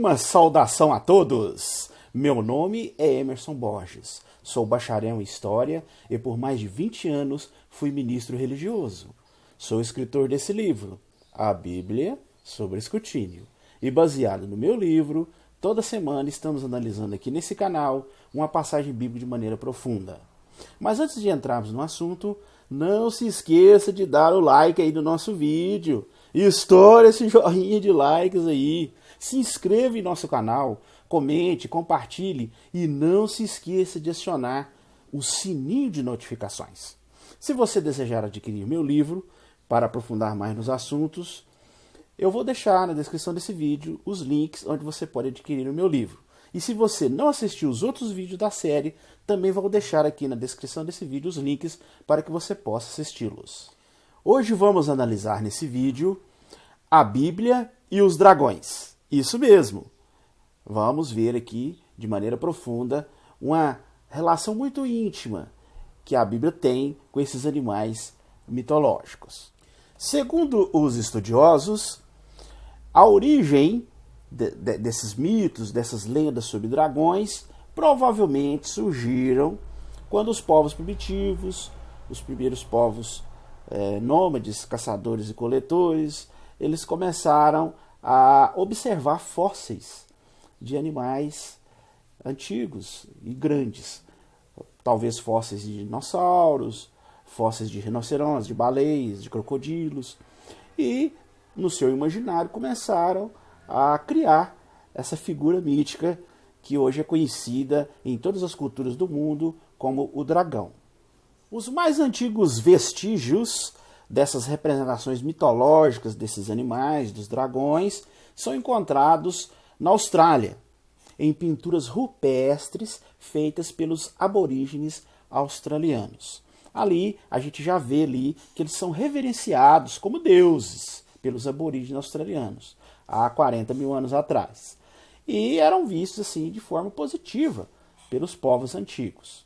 Uma saudação a todos! Meu nome é Emerson Borges, sou bacharel em História e por mais de 20 anos fui ministro religioso. Sou escritor desse livro, A Bíblia sobre Escrutínio. E baseado no meu livro, toda semana estamos analisando aqui nesse canal uma passagem bíblica de maneira profunda. Mas antes de entrarmos no assunto, não se esqueça de dar o like aí no nosso vídeo. Estoura esse joinha de likes aí. Se inscreva em nosso canal, comente, compartilhe e não se esqueça de acionar o sininho de notificações. Se você desejar adquirir meu livro para aprofundar mais nos assuntos, eu vou deixar na descrição desse vídeo os links onde você pode adquirir o meu livro. E se você não assistiu os outros vídeos da série, também vou deixar aqui na descrição desse vídeo os links para que você possa assisti-los. Hoje vamos analisar nesse vídeo a Bíblia e os dragões. Isso mesmo. Vamos ver aqui, de maneira profunda, uma relação muito íntima que a Bíblia tem com esses animais mitológicos. Segundo os estudiosos, a origem desses mitos, dessas lendas sobre dragões, provavelmente surgiram quando os povos primitivos, os primeiros povos nômades, caçadores e coletores, eles começaram a observar fósseis de animais antigos e grandes. Talvez fósseis de dinossauros, fósseis de rinocerontes, de baleias, de crocodilos. E, no seu imaginário, começaram a criar essa figura mítica que hoje é conhecida em todas as culturas do mundo como o dragão. Os mais antigos vestígios dessas representações mitológicas desses animais, dos dragões, são encontrados na Austrália, em pinturas rupestres feitas pelos aborígenes australianos. Ali a gente já vê ali que eles são reverenciados como deuses pelos aborígenes australianos, há 40 mil anos atrás. E eram vistos assim de forma positiva pelos povos antigos.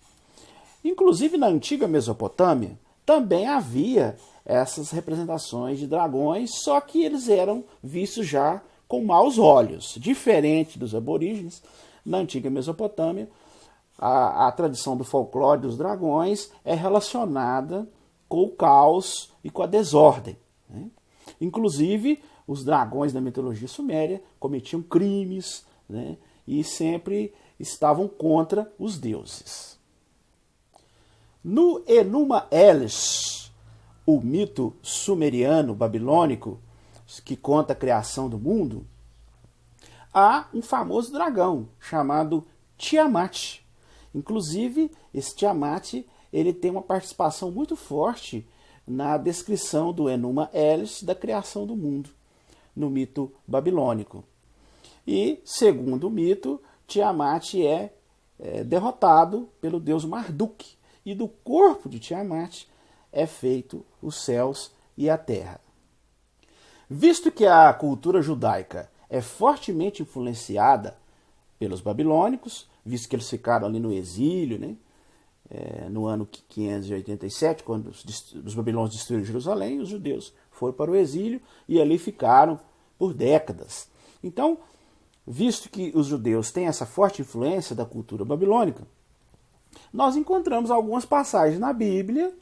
Inclusive na antiga Mesopotâmia também havia essas representações de dragões, só que eles eram vistos já com maus olhos. Diferente dos aborígenes, na antiga Mesopotâmia, a tradição do folclore dos dragões é relacionada com o caos e com a desordem, né? Inclusive, os dragões da mitologia suméria cometiam crimes, né? E sempre estavam contra os deuses. No Enuma Elish, o mito sumeriano babilônico que conta a criação do mundo, há um famoso dragão chamado Tiamat. Inclusive, esse Tiamat ele tem uma participação muito forte na descrição do Enuma Elish da criação do mundo, no mito babilônico. E, segundo o mito, Tiamat é derrotado pelo deus Marduk, e do corpo de Tiamat é feito os céus e a terra. Visto que a cultura judaica é fortemente influenciada pelos babilônicos, visto que eles ficaram ali no exílio, né? No ano 587, quando os babilônios destruíram Jerusalém, os judeus foram para o exílio e ali ficaram por décadas. Então, visto que os judeus têm essa forte influência da cultura babilônica, nós encontramos algumas passagens na Bíblia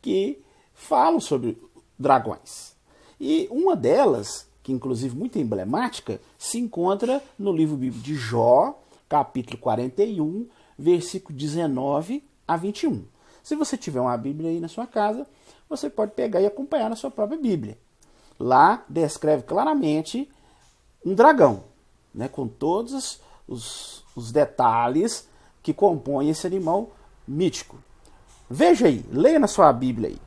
que falam sobre dragões. E uma delas, que inclusive muito emblemática, se encontra no livro bíblico de Jó, capítulo 41, versículo 19 a 21. Se você tiver uma Bíblia aí na sua casa, você pode pegar e acompanhar na sua própria Bíblia. Lá descreve claramente um dragão, né, com todos os detalhes que compõem esse animal mítico. Veja aí, leia na sua Bíblia aí.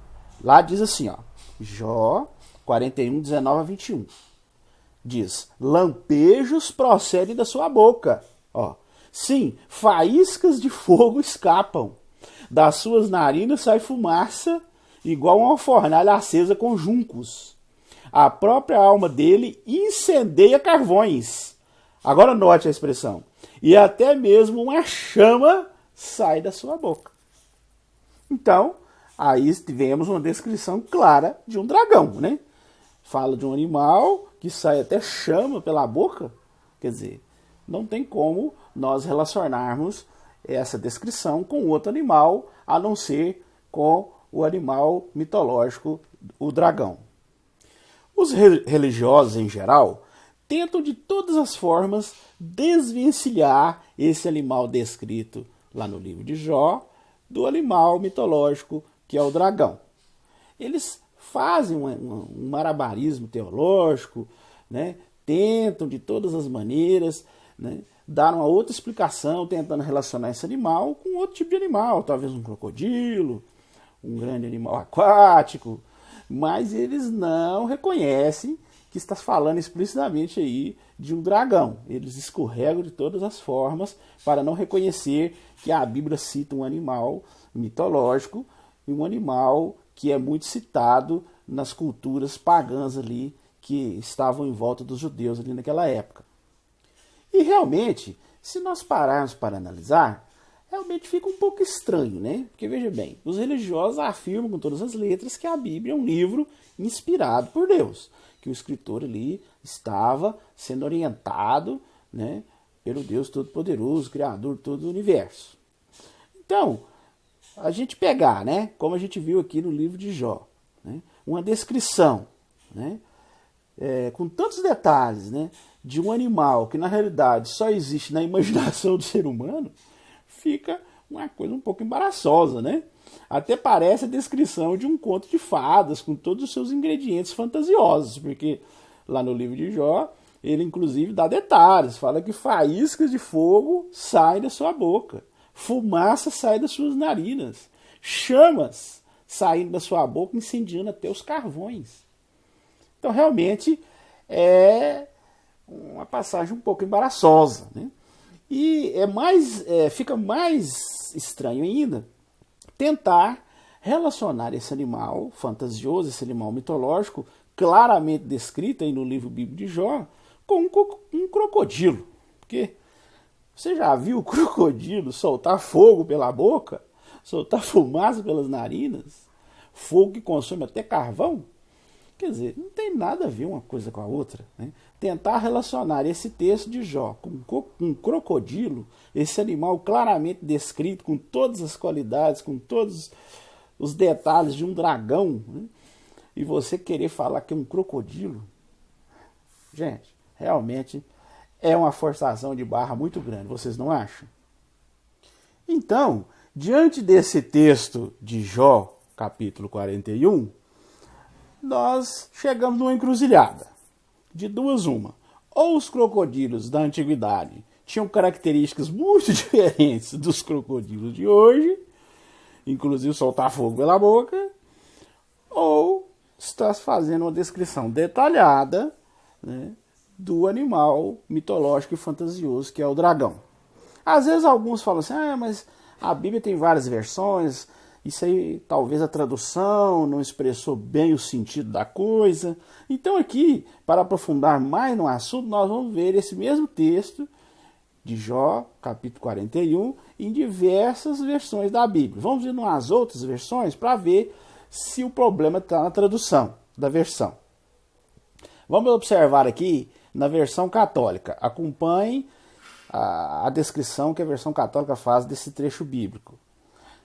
Lá diz assim, ó, Jó 41, 19 a 21. Diz, lampejos procedem da sua boca. Ó, sim, faíscas de fogo escapam. Das suas narinas sai fumaça, igual a uma fornalha acesa com juncos. A própria alma dele incendeia carvões. Agora note a expressão. E até mesmo uma chama sai da sua boca. Então, aí tivemos uma descrição clara de um dragão, né? Fala de um animal que sai até chama pela boca. Quer dizer, não tem como nós relacionarmos essa descrição com outro animal, a não ser com o animal mitológico, o dragão. Os religiosos, em geral, tentam de todas as formas desvencilhar esse animal descrito lá no livro de Jó do animal mitológico que é o dragão. Eles fazem um malabarismo teológico, né? Tentam de todas as maneiras, né, dar uma outra explicação, tentando relacionar esse animal com outro tipo de animal, talvez um crocodilo, um grande animal aquático, mas eles não reconhecem que está falando explicitamente aí de um dragão. Eles escorregam de todas as formas para não reconhecer que a Bíblia cita um animal mitológico e um animal que é muito citado nas culturas pagãs ali que estavam em volta dos judeus ali naquela época. E realmente, se nós pararmos para analisar, realmente fica um pouco estranho, né? Porque veja bem, os religiosos afirmam com todas as letras que a Bíblia é um livro inspirado por Deus, que o escritor ali estava sendo orientado, né, pelo Deus Todo-Poderoso, Criador de todo o universo. Então, a gente pegar, né, como a gente viu aqui no livro de Jó, né, uma descrição, né, com tantos detalhes, né, de um animal que na realidade só existe na imaginação do ser humano, fica uma coisa um pouco embaraçosa, né? Até parece a descrição de um conto de fadas, com todos os seus ingredientes fantasiosos, porque lá no livro de Jó, ele inclusive dá detalhes, fala que faíscas de fogo saem da sua boca, fumaça sai das suas narinas, chamas saindo da sua boca, incendiando até os carvões. Então, realmente, é uma passagem um pouco embaraçosa, né? E fica mais estranho ainda tentar relacionar esse animal fantasioso, esse animal mitológico, claramente descrito aí no livro bíblico de Jó, com um crocodilo. Porque você já viu o crocodilo soltar fogo pela boca, soltar fumaça pelas narinas, fogo que consome até carvão? Quer dizer, não tem nada a ver uma coisa com a outra, né? Tentar relacionar esse texto de Jó com um crocodilo, esse animal claramente descrito, com todas as qualidades, com todos os detalhes de um dragão, né? E você querer falar que é um crocodilo, gente, realmente é uma forçação de barra muito grande, vocês não acham? Então, diante desse texto de Jó, capítulo 41, nós chegamos numa encruzilhada. De duas, uma. Ou os crocodilos da antiguidade tinham características muito diferentes dos crocodilos de hoje, inclusive soltar fogo pela boca, ou está fazendo uma descrição detalhada, né, do animal mitológico e fantasioso que é o dragão. Às vezes alguns falam assim, mas a Bíblia tem várias versões, isso aí talvez a tradução não expressou bem o sentido da coisa. Então aqui, para aprofundar mais no assunto, nós vamos ver esse mesmo texto de Jó, capítulo 41, em diversas versões da Bíblia. Vamos ver nas outras versões para ver se o problema está na tradução da versão. Vamos observar aqui na versão católica. Acompanhe a descrição que a versão católica faz desse trecho bíblico.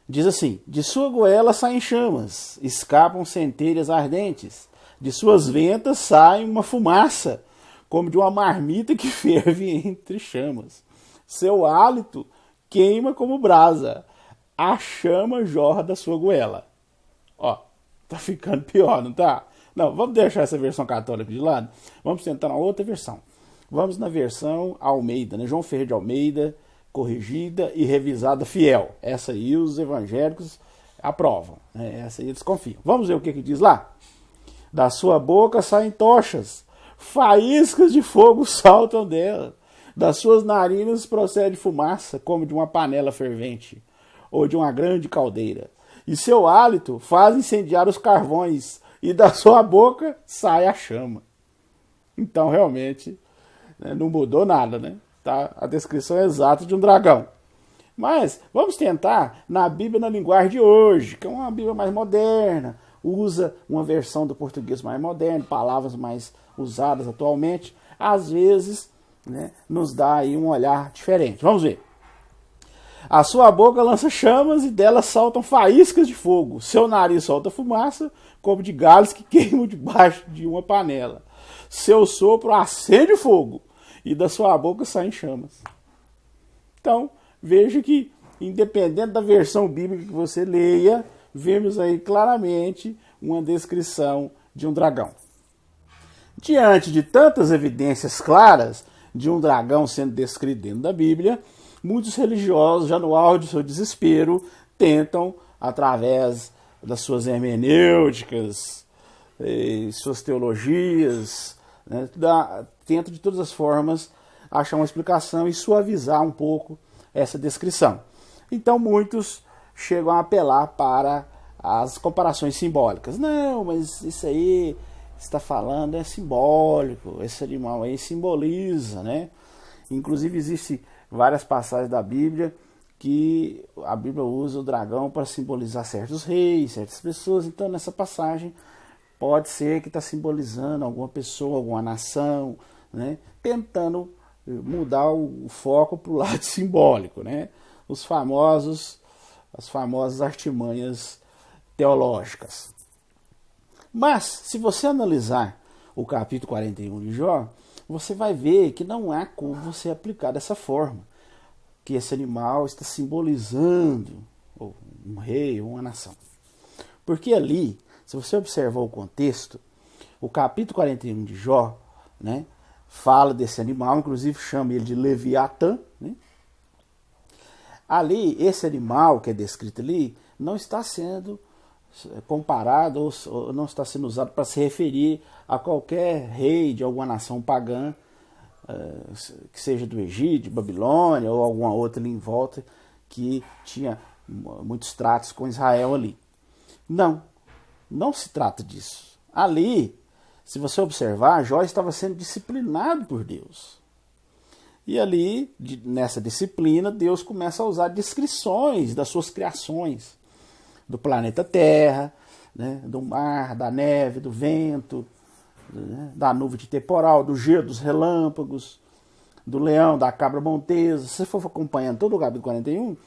Diz assim: de sua goela saem chamas, escapam centelhas ardentes, de suas ventas sai uma fumaça, como de uma marmita que ferve entre chamas. Seu hálito queima como brasa, a chama jorra da sua goela. Ó, tá ficando pior, não tá? Não, vamos deixar essa versão católica de lado, vamos tentar uma outra versão. Vamos na versão Almeida, né? João Ferreira de Almeida, corrigida e revisada fiel. Essa aí os evangélicos aprovam, né? Essa aí eles confiam. Vamos ver o que diz lá? Da sua boca saem tochas, faíscas de fogo saltam dela, das suas narinas procede fumaça, como de uma panela fervente, ou de uma grande caldeira. E seu hálito faz incendiar os carvões, e da sua boca sai a chama. Então, realmente, né, não mudou nada, né? Tá? A descrição é exata de um dragão. Mas vamos tentar na Bíblia na linguagem de hoje, que é uma Bíblia mais moderna, usa uma versão do português mais moderno, palavras mais usadas atualmente. Às vezes né, nos dá aí um olhar diferente. Vamos ver. A sua boca lança chamas e dela saltam faíscas de fogo. Seu nariz solta fumaça, como de galhos que queimam debaixo de uma panela. Seu sopro acende o fogo e da sua boca saem chamas. Então, veja que, independente da versão bíblica que você leia, vemos aí claramente uma descrição de um dragão. Diante de tantas evidências claras de um dragão sendo descrito dentro da Bíblia, muitos religiosos, já no auge do seu desespero, tentam, através das suas hermenêuticas, suas teologias, né, tentam de todas as formas achar uma explicação e suavizar um pouco essa descrição. Então muitos chegam a apelar para as comparações simbólicas. Não, mas isso aí está falando é simbólico, esse animal aí simboliza, né? Inclusive existem várias passagens da Bíblia que a Bíblia usa o dragão para simbolizar certos reis, certas pessoas. Então nessa passagem pode ser que está simbolizando alguma pessoa, alguma nação, né? Tentando mudar o foco para o lado simbólico, né? As famosas artimanhas teológicas. Mas, se você analisar o capítulo 41 de Jó, você vai ver que não há como você aplicar dessa forma, que esse animal está simbolizando um rei ou uma nação. Porque ali, se você observar o contexto, o capítulo 41 de Jó, né, fala desse animal, inclusive chama ele de Leviatã, né? Ali, esse animal que é descrito ali, não está sendo comparado ou não está sendo usado para se referir a qualquer rei de alguma nação pagã, que seja do Egito, de Babilônia ou alguma outra ali em volta que tinha muitos tratos com Israel ali. Não se trata disso. Ali, se você observar, Jó estava sendo disciplinado por Deus. E ali, nessa disciplina, Deus começa a usar descrições das suas criações, do planeta Terra, né, do mar, da neve, do vento, né, da nuvem de temporal, do gelo, dos relâmpagos, do leão, da cabra montesa. Se você for acompanhando todo o capítulo 41,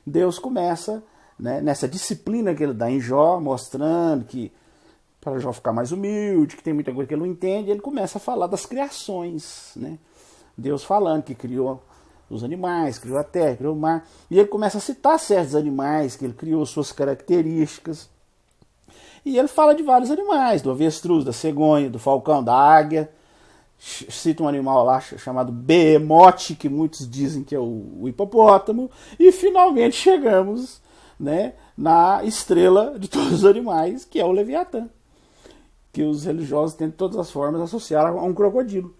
Deus começa, né, nessa disciplina que ele dá em Jó, mostrando que para Jó ficar mais humilde, que tem muita coisa que ele não entende, ele começa a falar das criações, né? Deus falando que criou os animais, criou a terra, criou o mar, e ele começa a citar certos animais, que ele criou suas características, e ele fala de vários animais, do avestruz, da cegonha, do falcão, da águia, cita um animal lá chamado behemote, que muitos dizem que é o hipopótamo, e finalmente chegamos, né, na estrela de todos os animais, que é o Leviatã, que os religiosos tentam de todas as formas associar a um crocodilo.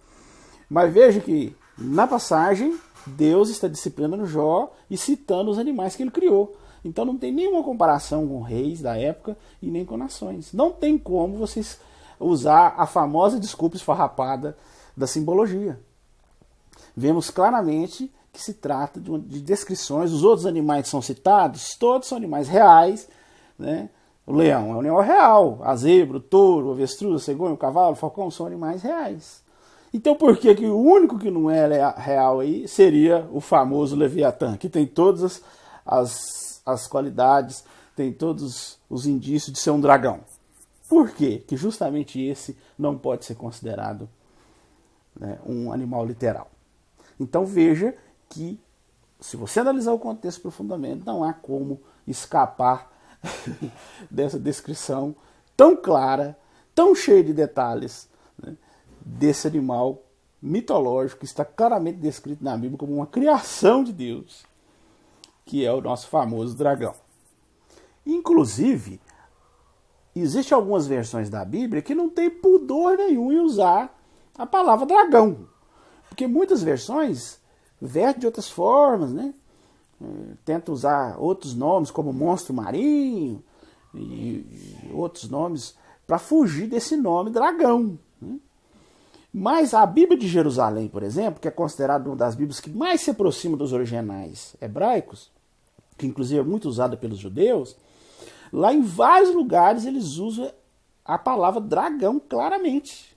Mas veja que na passagem Deus está disciplinando Jó e citando os animais que ele criou. Então não tem nenhuma comparação com reis da época e nem com nações. Não tem como vocês usar a famosa desculpa esfarrapada da simbologia. Vemos claramente que se trata de descrições. Os outros animais que são citados, todos são animais reais, né? O leão é um animal real, a zebra, o touro, o avestruz, a cegonha, o cavalo, o falcão são animais reais. Então por que o único que não é real aí seria o famoso Leviatã, que tem todas as qualidades, tem todos os indícios de ser um dragão? Por quê? Que justamente esse não pode ser considerado, né, um animal literal. Então veja que, se você analisar o contexto profundamente, não há como escapar dessa descrição tão clara, tão cheia de detalhes, né, desse animal mitológico que está claramente descrito na Bíblia como uma criação de Deus, que é o nosso famoso dragão. Inclusive, existem algumas versões da Bíblia que não tem pudor nenhum em usar a palavra dragão, porque muitas versões vertem de outras formas, né? Tenta usar outros nomes como monstro marinho e outros nomes para fugir desse nome dragão, né? Mas a Bíblia de Jerusalém, por exemplo, que é considerada uma das Bíblias que mais se aproxima dos originais hebraicos, que inclusive é muito usada pelos judeus, lá em vários lugares eles usam a palavra dragão claramente.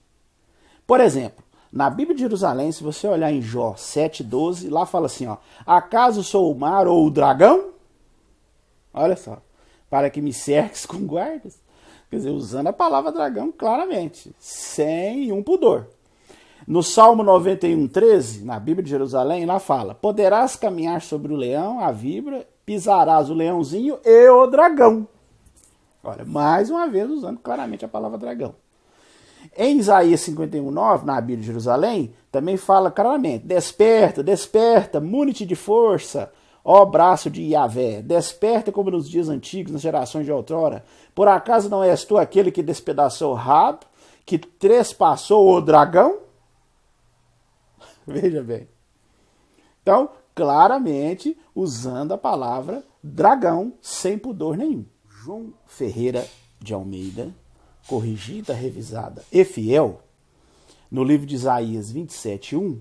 Por exemplo, Na Bíblia de Jerusalém, se você olhar em Jó 7,12, lá fala assim, ó, acaso sou o mar ou o dragão? Olha só, para que me cerques com guardas. Quer dizer, usando a palavra dragão claramente, sem um pudor. No Salmo 91,13, na Bíblia de Jerusalém, lá fala, poderás caminhar sobre o leão, a víbora, pisarás o leãozinho e o dragão. Olha, mais uma vez usando claramente a palavra dragão. Em Isaías 51,9, na Bíblia de Jerusalém, também fala claramente, desperta, desperta, mune-te de força, ó braço de Yahvé, desperta como nos dias antigos, nas gerações de outrora. Por acaso não és tu aquele que despedaçou Rab, que trespassou o dragão? Veja bem. Então, claramente, usando a palavra dragão, sem pudor nenhum. João Ferreira de Almeida, corrigida, revisada e fiel, no livro de Isaías 27,1,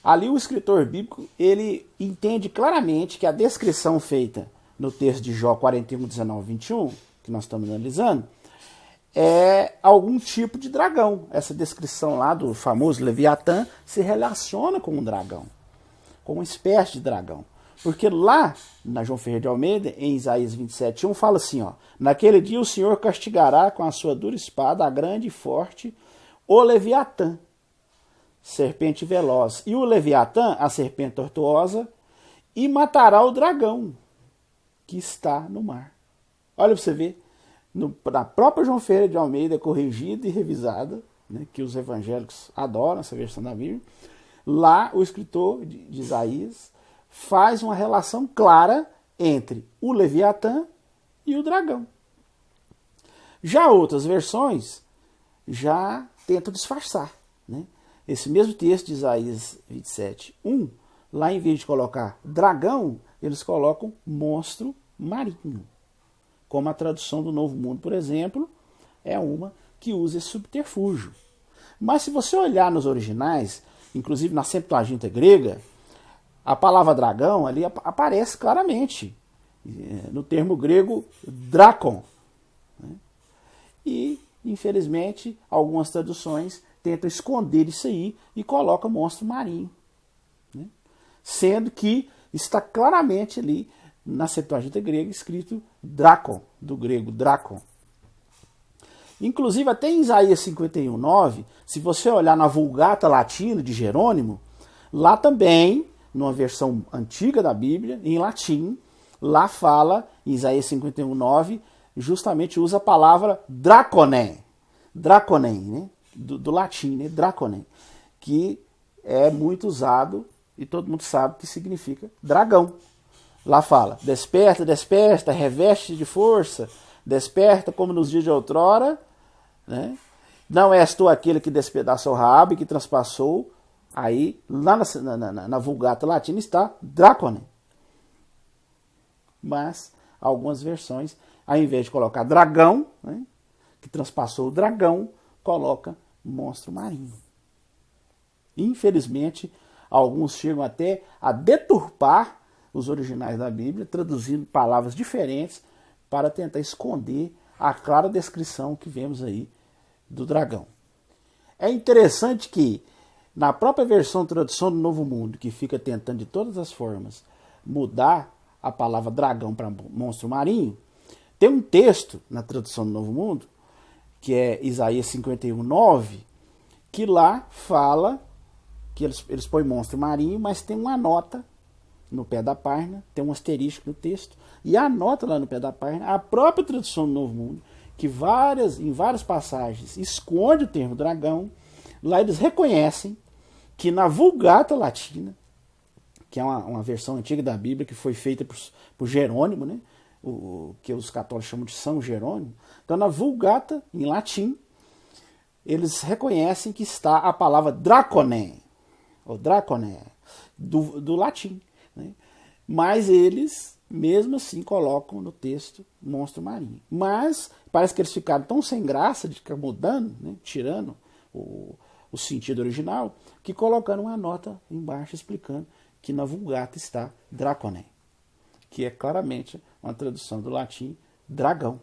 ali o escritor bíblico, ele entende claramente que a descrição feita no texto de Jó 41, 19, 21, que nós estamos analisando, é algum tipo de dragão. Essa descrição lá do famoso Leviatã se relaciona com um dragão, com uma espécie de dragão. Porque lá, na João Ferreira de Almeida, em Isaías 27,1, fala assim, ó, naquele dia o Senhor castigará com a sua dura espada, a grande e forte, o Leviatã, serpente veloz, e o Leviatã, a serpente tortuosa, e matará o dragão que está no mar. Olha para você ver, na própria João Ferreira de Almeida, corrigida e revisada, né, que os evangélicos adoram essa versão da Bíblia, lá o escritor de Isaías faz uma relação clara entre o Leviatã e o dragão. Já outras versões já tentam disfarçar, né? Esse mesmo texto de Isaías 27,1, lá em vez de colocar dragão, eles colocam monstro marinho. Como a tradução do Novo Mundo, por exemplo, é uma que usa esse subterfúgio. Mas se você olhar nos originais, inclusive na Septuaginta grega, a palavra dragão ali aparece claramente no termo grego drakon. E, infelizmente, algumas traduções tentam esconder isso aí e colocam monstro marinho. Sendo que está claramente ali na Septuaginta grega escrito drakon, do grego drakon. Inclusive, até em Isaías 51,9, se você olhar na Vulgata Latina de Jerônimo, lá também, numa versão antiga da Bíblia, em latim, lá fala, em Isaías 51,9, justamente usa a palavra draconé, né? do latim, né? Draconé, que é muito usado e todo mundo sabe que significa dragão. Lá fala, desperta, desperta, reveste de força, desperta como nos dias de outrora, né? Não és tu aquele que despedaçou Raabe, que transpassou. Aí, lá na Vulgata Latina está dracone. Mas, algumas versões, ao invés de colocar dragão, né, que transpassou o dragão, coloca monstro marinho. Infelizmente, alguns chegam até a deturpar os originais da Bíblia, traduzindo palavras diferentes para tentar esconder a clara descrição que vemos aí do dragão. É interessante que na própria versão tradução do Novo Mundo, que fica tentando de todas as formas mudar a palavra dragão para monstro marinho, tem um texto na tradução do Novo Mundo, que é Isaías 51,9, que lá fala que eles põem monstro marinho, mas tem uma nota no pé da página, tem um asterisco no texto, e a nota lá no pé da página, a própria tradução do Novo Mundo, que em várias passagens esconde o termo dragão, lá eles reconhecem que na Vulgata Latina, que é uma versão antiga da Bíblia, que foi feita por Jerônimo, né? Que os católicos chamam de São Jerônimo. Então, na Vulgata, em latim, eles reconhecem que está a palavra draconé, ou draconé, do latim. Né? Mas eles, mesmo assim, colocam no texto monstro marinho. Mas parece que eles ficaram tão sem graça de ficar mudando, né? Tirando o sentido original, que colocaram uma nota embaixo explicando que na Vulgata está draconé, que é claramente uma tradução do latim dragão.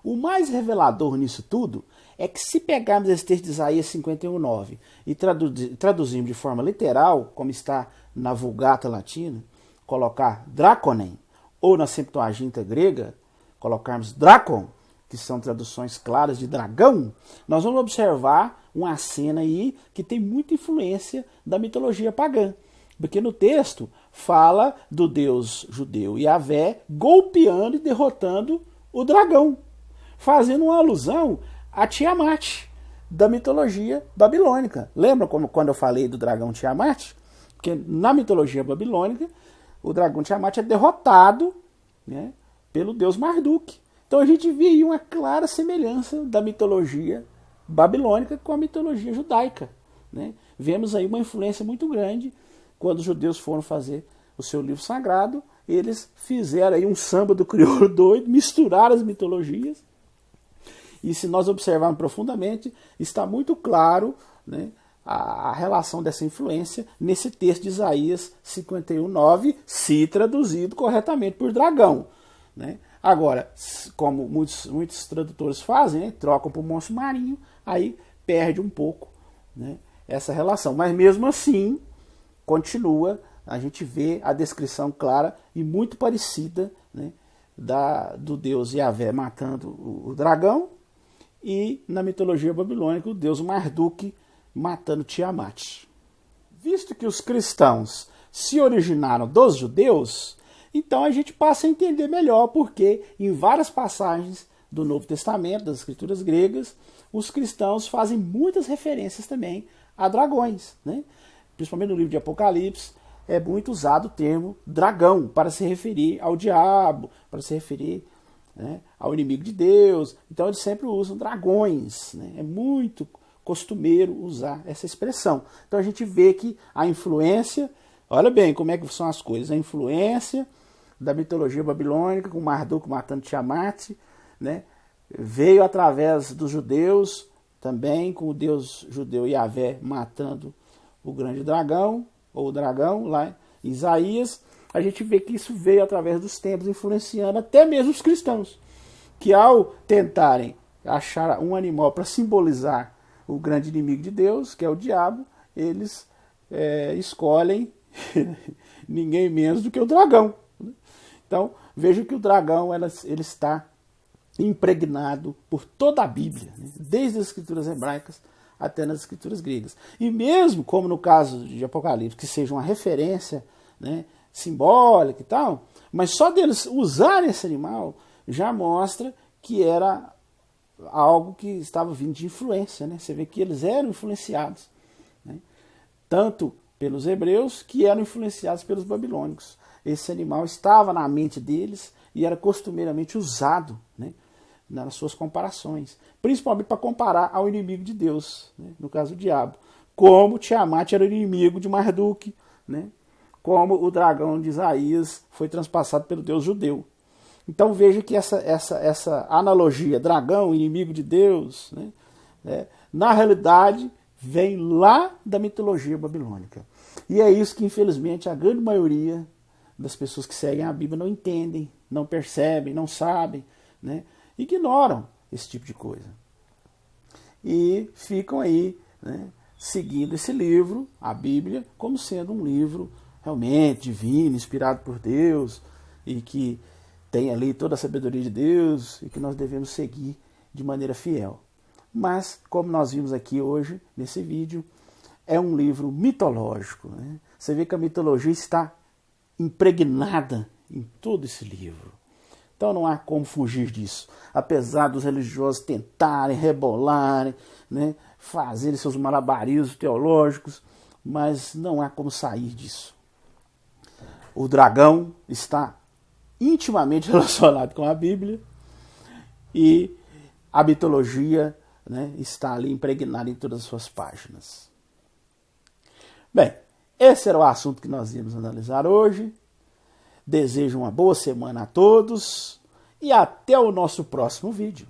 O mais revelador nisso tudo é que se pegarmos esse texto de Isaías 51:9 e traduzirmos de forma literal, como está na Vulgata Latina, colocar Draconen, ou na Septuaginta grega, colocarmos Dracon, que são traduções claras de dragão, nós vamos observar uma cena aí que tem muita influência da mitologia pagã. Porque no texto fala do deus judeu Yahvé golpeando e derrotando o dragão, fazendo uma alusão a Tiamat, da mitologia babilônica. Lembra quando eu falei do dragão Tiamat? Porque na mitologia babilônica, o dragão Tiamat é derrotado, né, pelo deus Marduk. Então a gente vê aí uma clara semelhança da mitologia babilônica com a mitologia judaica, né? Vemos aí uma influência muito grande. Quando os judeus foram fazer o seu livro sagrado, eles fizeram aí um samba do crioulo doido, misturaram as mitologias. E se nós observarmos profundamente, está muito claro, né, a relação dessa influência nesse texto de Isaías 51:9, se traduzido corretamente por dragão, né? Agora, como muitos tradutores fazem, né, trocam por monstro marinho, aí perde um pouco, né, essa relação. Mas mesmo assim, continua, a gente vê a descrição clara e muito parecida, né, do deus Yahvé matando o dragão, e na mitologia babilônica o deus Marduk matando Tiamat. Visto que os cristãos se originaram dos judeus, então a gente passa a entender melhor porque em várias passagens do Novo Testamento, das Escrituras gregas, os cristãos fazem muitas referências também a dragões, né? Principalmente no livro de Apocalipse, é muito usado o termo dragão para se referir ao diabo, para se referir, né, ao inimigo de Deus. Então eles sempre usam dragões, né? É muito costumeiro usar essa expressão. Então a gente vê que a influência, olha bem como é que são as coisas, a influência da mitologia babilônica, com Marduk matando Tiamat, né, veio através dos judeus, também com o deus judeu Yahvé matando o grande dragão, ou o dragão, lá em Isaías. A gente vê que isso veio através dos tempos, influenciando até mesmo os cristãos, que ao tentarem achar um animal para simbolizar o grande inimigo de Deus, que é o diabo, eles escolhem ninguém menos do que o dragão. Então, veja que o dragão ele está impregnado por toda a Bíblia, né? Desde as escrituras hebraicas até nas escrituras gregas. E mesmo como no caso de Apocalipse, que seja uma referência, né, simbólica e tal, mas só deles usarem esse animal já mostra que era algo que estava vindo de influência, né? Você vê que eles eram influenciados, né, tanto pelos hebreus que eram influenciados pelos babilônicos. Esse animal estava na mente deles e era costumeiramente usado, né, nas suas comparações, principalmente para comparar ao inimigo de Deus, né, no caso do diabo, como Tiamat era o inimigo de Marduk, né, como o dragão de Isaías foi transpassado pelo Deus judeu. Então veja que essa analogia, dragão, inimigo de Deus, né, na realidade vem lá da mitologia babilônica. E é isso que infelizmente a grande maioria das pessoas que seguem a Bíblia não entendem, não percebem, não sabem, né, ignoram esse tipo de coisa. E ficam aí, né, seguindo esse livro, a Bíblia, como sendo um livro realmente divino, inspirado por Deus, e que tem ali toda a sabedoria de Deus, e que nós devemos seguir de maneira fiel. Mas, como nós vimos aqui hoje, nesse vídeo, é um livro mitológico, né? Você vê que a mitologia está impregnada em todo esse livro. Então não há como fugir disso. Apesar dos religiosos tentarem, rebolarem, né, fazerem seus malabarismos teológicos, mas não há como sair disso. O dragão está intimamente relacionado com a Bíblia e a mitologia, né, está ali impregnada em todas as suas páginas. Bem, esse era o assunto que nós íamos analisar hoje. Desejo uma boa semana a todos e até o nosso próximo vídeo.